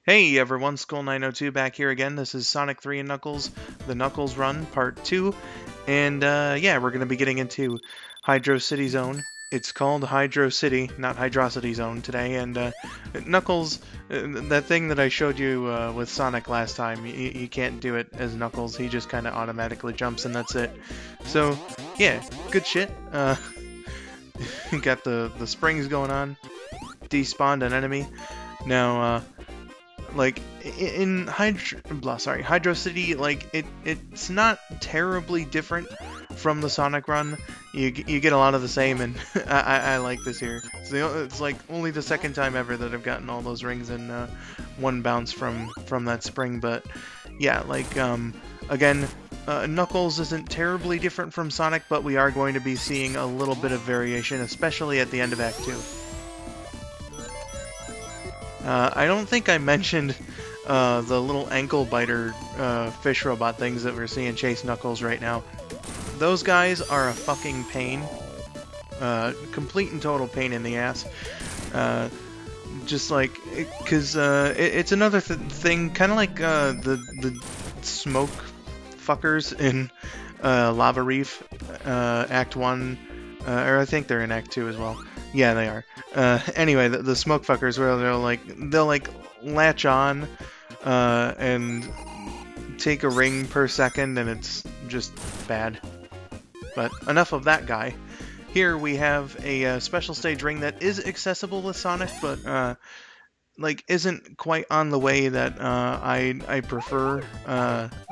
Hey everyone, Skull902 back here again. This is Sonic 3 and Knuckles, the Knuckles Run Part 2. And yeah, we're going to be getting into Hydro City Zone. It's called Hydro City, not Hydrocity Zone today. And Knuckles, that thing that I showed you with Sonic last time, you can't do it as Knuckles. He just kind of automatically jumps and that's it. So yeah, good shit. Got the springs going on. Despawned an enemy. Now, like in Hydro City, like it's not terribly different from the Sonic Run. You get a lot of the same, and I like this here. It's like only the second time ever that I've gotten all those rings in one bounce from that spring. But yeah, like again, Knuckles isn't terribly different from Sonic, but we are going to be seeing a little bit of variation, especially at the end of Act 2. I don't think I mentioned the little ankle biter fish robot things that we're seeing chase Knuckles right now. Those guys are a fucking pain. Complete and total pain in the ass. Just like, because it's another thing, kind of like the smoke fuckers in Lava Reef, Act 1, or I think they're in Act 2 as well. Yeah, they are. Anyway, the smoke fuckers, where they'll latch on and take a ring per second, and it's just bad. But enough of that guy. Here we have a special stage ring that is accessible with Sonic, but like isn't quite on the way that I prefer.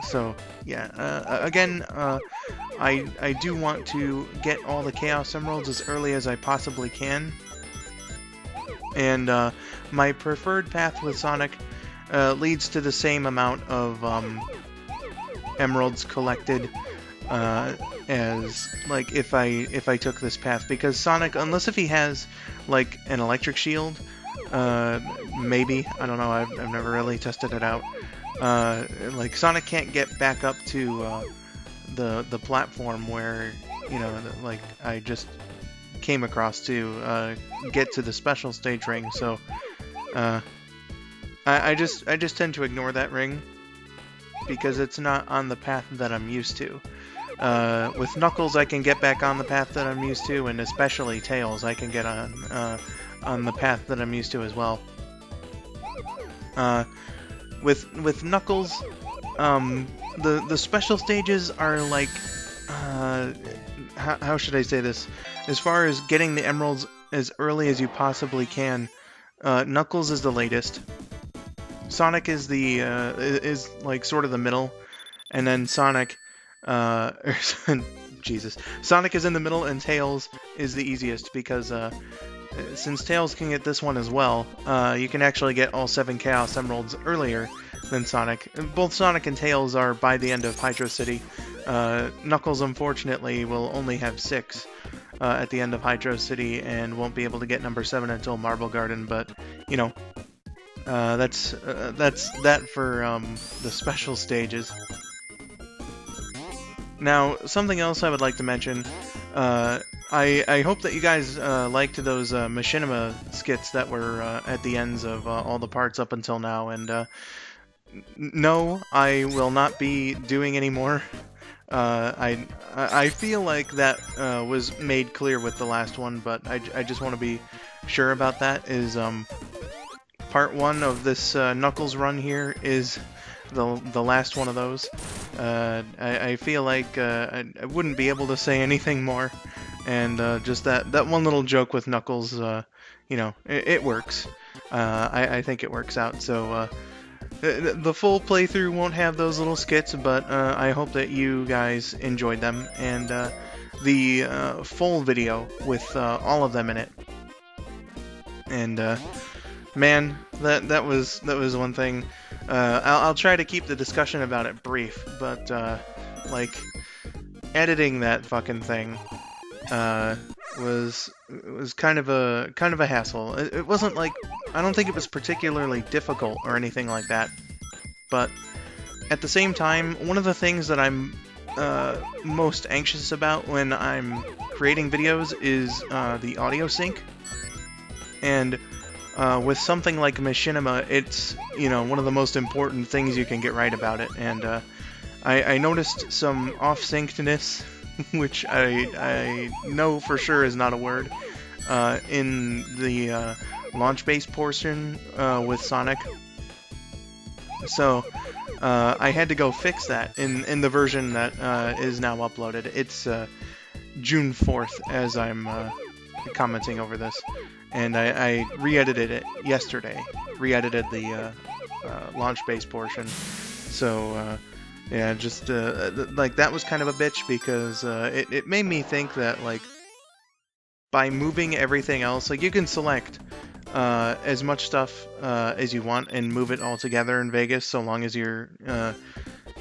So yeah, again, I do want to get all the Chaos Emeralds as early as I possibly can. And my preferred path with Sonic leads to the same amount of emeralds collected as like if I took this path, because Sonic, unless if he has like an electric shield, maybe, I don't know, I've never really tested it out. Like Sonic can't get back up to the platform where, you know, like I just came across to get to the special stage ring. So I just tend to ignore that ring because it's not on the path that I'm used to. With Knuckles, I can get back on the path that I'm used to, and especially Tails, I can get on the path that I'm used to as well. With Knuckles, the special stages are like, how should I say this? As far as getting the emeralds as early as you possibly can, Knuckles is the latest. Sonic is the is like sort of the middle, and then Sonic, Jesus, Sonic is in the middle, and Tails is the easiest because since Tails can get this one as well, you can actually get all 7 Chaos Emeralds earlier than Sonic. Both Sonic and Tails are by the end of Hydro City. Knuckles, unfortunately, will only have 6 at the end of Hydro City and won't be able to get number 7 until Marble Garden, but, you know, that's that for the special stages. Now, something else I would like to mention, I hope that you guys liked those Machinima skits that were at the ends of all the parts up until now, and no, I will not be doing any more. I feel like that was made clear with the last one, but I just want to be sure about that. Is part 1 of this Knuckles run here is the last one of those. I feel like I wouldn't be able to say anything more, and just that one little joke with Knuckles, you know, it works. I think it works out. So the full playthrough won't have those little skits, but I hope that you guys enjoyed them, and the full video with all of them in it. And man, that was one thing. I'll try to keep the discussion about it brief, but like editing that fucking thing was kind of a hassle. It wasn't like, I don't think it was particularly difficult or anything like that, but at the same time, one of the things that I'm most anxious about when I'm creating videos is the audio sync. And with something like Machinima, it's, you know, one of the most important things you can get right about it, and I noticed some off-syncedness, which I know for sure is not a word, in the launch base portion with Sonic. So I had to go fix that in the version that is now uploaded. It's June 4th as I'm commenting over this, and I re-edited it yesterday. Re-edited the launch base portion. So yeah, just like that was kind of a bitch because it made me think that like by moving everything else, like you can select as much stuff as you want and move it all together in Vegas, so long as you're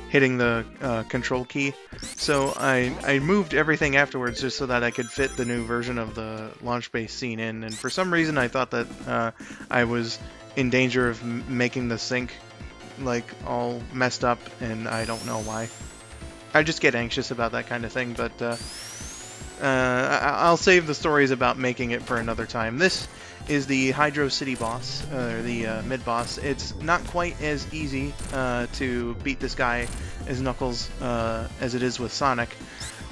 hitting the control key. So I moved everything afterwards just so that I could fit the new version of the launch base scene in, and for some reason I thought that I was in danger of making the sync like all messed up, and I don't know why. I just get anxious about that kind of thing, but I'll save the stories about making it for another time. This is the Hydro City boss, or the mid-boss. It's not quite as easy to beat this guy as Knuckles as it is with Sonic,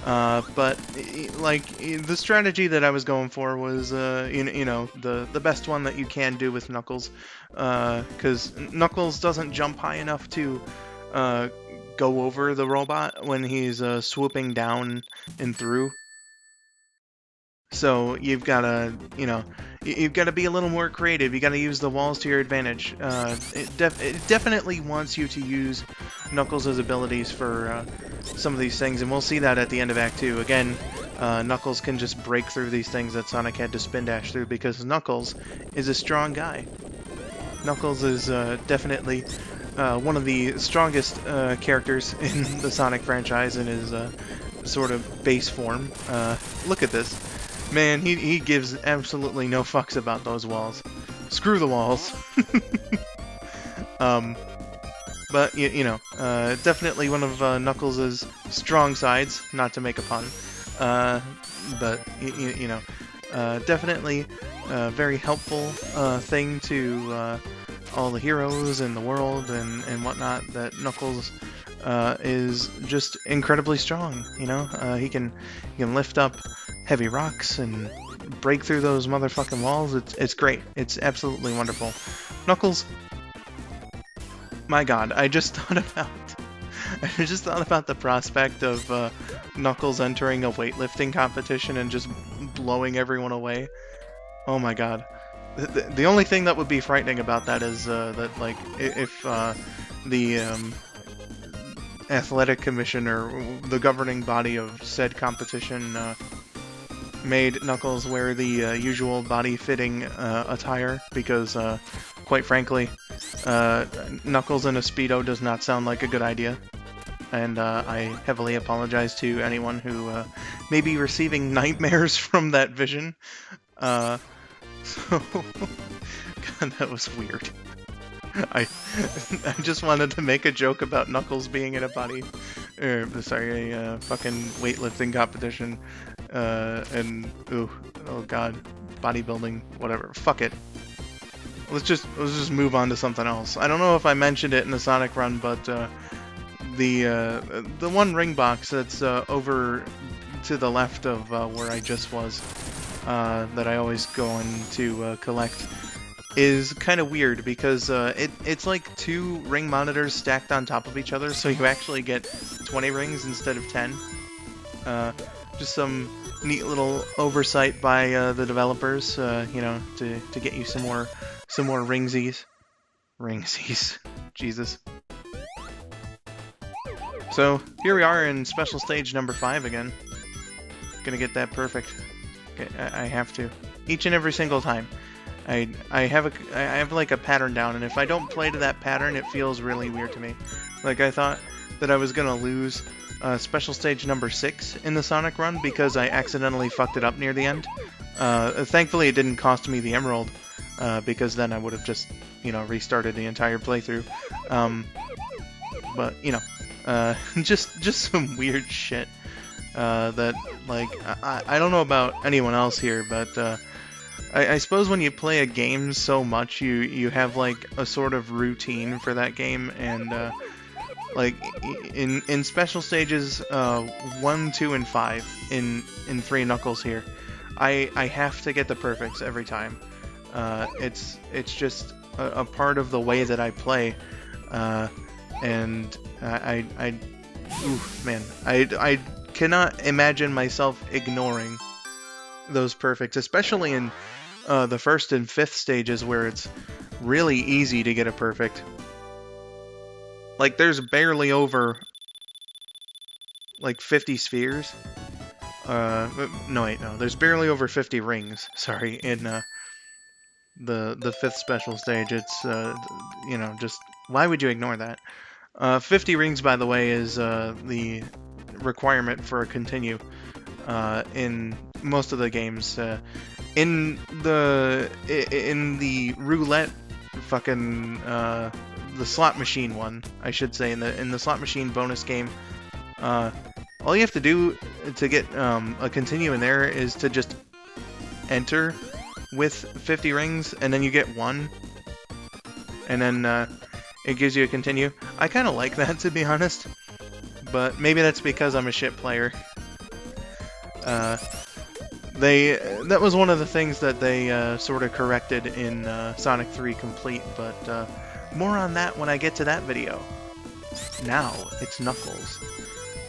but like the strategy that I was going for was you know, the best one that you can do with Knuckles, because Knuckles doesn't jump high enough to go over the robot when he's swooping down and through. So you've got to, you know, you've got to be a little more creative. You got to use the walls to your advantage. It definitely wants you to use Knuckles' abilities for some of these things, and we'll see that at the end of Act 2. Again, Knuckles can just break through these things that Sonic had to spin dash through because Knuckles is a strong guy. Knuckles is definitely one of the strongest characters in the Sonic franchise in his sort of base form. Look at this. Man, he gives absolutely no fucks about those walls. Screw the walls. But, you know, definitely one of Knuckles' strong sides, not to make a pun. But, you know, definitely a very helpful thing to all the heroes in the world and whatnot, that Knuckles is just incredibly strong, you know? He can lift up heavy rocks and break through those motherfucking walls. It's great. It's absolutely wonderful. Knuckles, my god, I just thought about the prospect of Knuckles entering a weightlifting competition and just blowing everyone away. Oh my god. The only thing that would be frightening about that is that, like, if the athletic commission or the governing body of said competition made Knuckles wear the usual body-fitting attire, because, quite frankly, Knuckles in a Speedo does not sound like a good idea. And I heavily apologize to anyone who may be receiving nightmares from that vision. So, God, that was weird. I just wanted to make a joke about Knuckles being in a fucking weightlifting competition, and oh god, bodybuilding, whatever. Fuck it. Let's just move on to something else. I don't know if I mentioned it in the Sonic run, but the one ring box that's over to the left of where I just was, that I always go on to collect, is kind of weird because it's like 2 ring monitors stacked on top of each other, so you actually get 20 rings instead of 10. Just some neat little oversight by the developers, you know, to get you some more ringsies. Ringsies. Jesus. So here we are in special stage number 5 again. Gonna get that perfect. Okay, I have to. Each and every single time. I have like a pattern down, and if I don't play to that pattern, it feels really weird to me. Like, I thought that I was gonna lose special stage number 6 in the Sonic run because I accidentally fucked it up near the end. Thankfully, it didn't cost me the Emerald, because then I would have just, you know, restarted the entire playthrough. But, you know, just some weird shit that, like, I don't know about anyone else here, but I suppose when you play a game so much, you have like a sort of routine for that game, and like in special stages 1, 2, and 5 in 3 Knuckles here, I have to get the perfects every time. It's just a part of the way that I play, and oof, man, I cannot imagine myself ignoring those perfects, especially in the 1st and 5th stages where it's really easy to get a perfect. Like, there's barely over like 50 spheres. No, wait, no. There's barely over 50 rings. Sorry, in the 5th special stage. It's you know, just why would you ignore that? 50 rings, by the way, is the requirement for a continue in most of the games. In the roulette, fucking the slot machine one, I should say, in the slot machine bonus game, all you have to do to get a continue in there is to just enter with 50 rings, and then you get 1, and then it gives you a continue. I kind of like that, to be honest, but maybe that's because I'm a shit player. That was one of the things that they sort of corrected in Sonic 3 Complete, but more on that when I get to that video. Now it's Knuckles,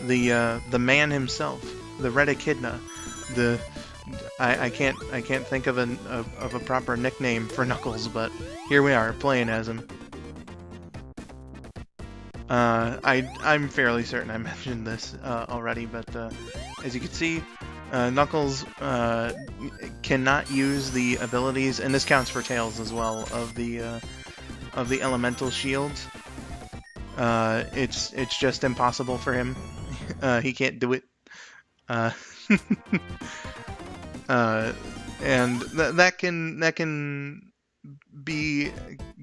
the man himself, the Red Echidna, the I can't think of a proper nickname for Knuckles, but here we are playing as him. I'm fairly certain I mentioned this already, but as you can see, Knuckles cannot use the abilities, and this counts for Tails as well, of the elemental shields. It's just impossible for him. He can't do it. And that can be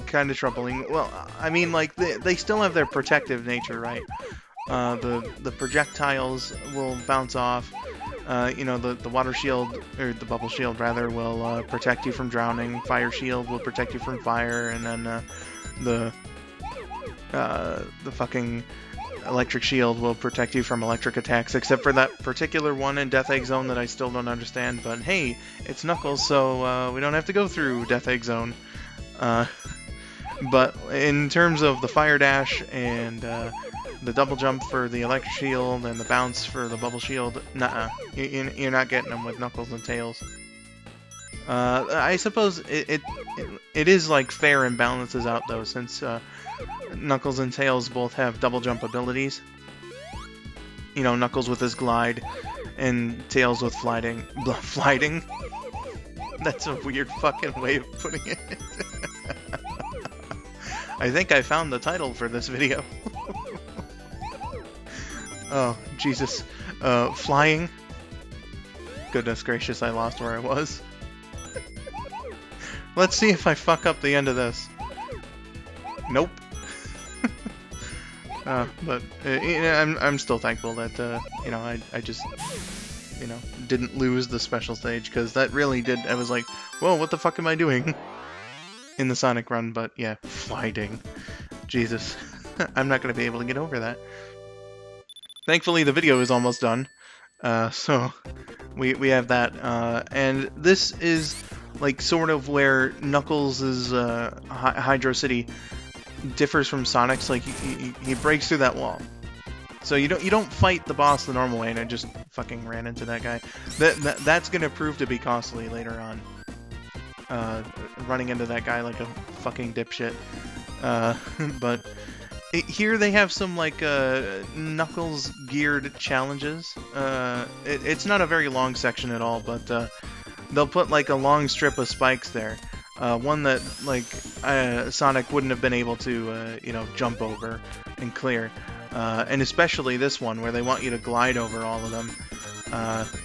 kind of troubling. Well, I mean, like, they still have their protective nature, right? The projectiles will bounce off. You know, the water shield, or the bubble shield rather, will protect you from drowning. Fire shield will protect you from fire, and then the fucking electric shield will protect you from electric attacks, except for that particular one in Death Egg Zone that I still don't understand. But hey, it's Knuckles, so we don't have to go through Death Egg Zone. But in terms of the fire dash and the double jump for the electric shield and the bounce for the bubble shield, nuh-uh. You're not getting them with Knuckles and Tails. I suppose it is like fair and balances out though, since Knuckles and Tails both have double jump abilities. You know, Knuckles with his glide and Tails with flighting. Flighting? That's a weird fucking way of putting it. I think I found the title for this video. Oh, Jesus. Flying? Goodness gracious, I lost where I was. Let's see if I fuck up the end of this. Nope. But you know, I'm still thankful that you know, I just, you know, didn't lose the special stage, because that really did. I was like, whoa, what the fuck am I doing in the Sonic run? But yeah, flying. Jesus, I'm not gonna be able to get over that. Thankfully, the video is almost done, so we have that, and this is like sort of where Knuckles' Hydro City differs from Sonic's. Like he breaks through that wall, so you don't fight the boss the normal way. And I just fucking ran into that guy. That's gonna prove to be costly later on. Running into that guy like a fucking dipshit. But here they have some like Knuckles geared challenges. It's not a very long section at all, but they'll put like a long strip of spikes there. One that like Sonic wouldn't have been able to you know, jump over and clear. And especially this one where they want you to glide over all of them.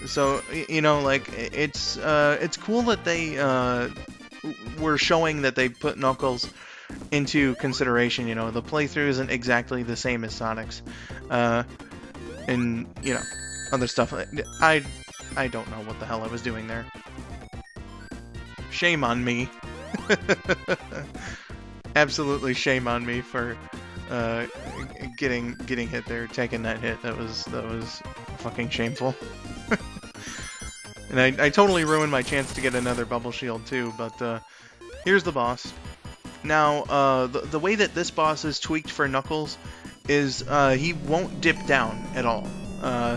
So you know, like it's cool that they were showing that they put Knuckles into consideration. You know, the playthrough isn't exactly the same as Sonic's, and you know, other stuff. I don't know what the hell I was doing there. shame on me. Absolutely shame on me for uh, getting hit there, taking that hit. That was fucking shameful. And I totally ruined my chance to get another bubble shield too. But here's the boss. Now, the way that this boss is tweaked for Knuckles is he won't dip down at all.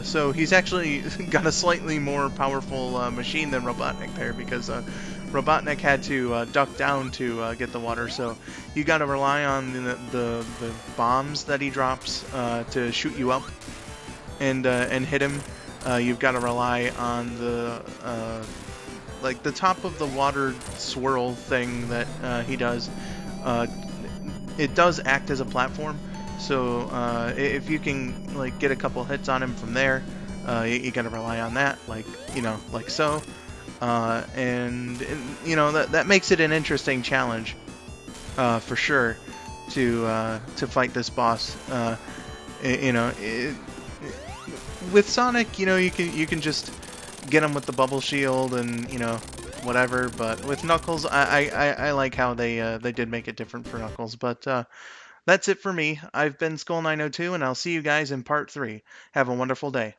So he's actually got a slightly more powerful machine than Robotnik there, because Robotnik had to duck down to get the water. So you got to rely on the bombs that he drops to shoot you up and hit him. You've got to rely on the like the top of the water swirl thing that he does. It does act as a platform, so if you can like get a couple hits on him from there, you gotta rely on that, like like so, and that makes it an interesting challenge for sure to fight this boss. With Sonic, you can just get him with the bubble shield and whatever. But with Knuckles, I like how they did make it different for Knuckles. But that's it for me. I've been Skull902, and I'll see you guys in part 3. Have a wonderful day.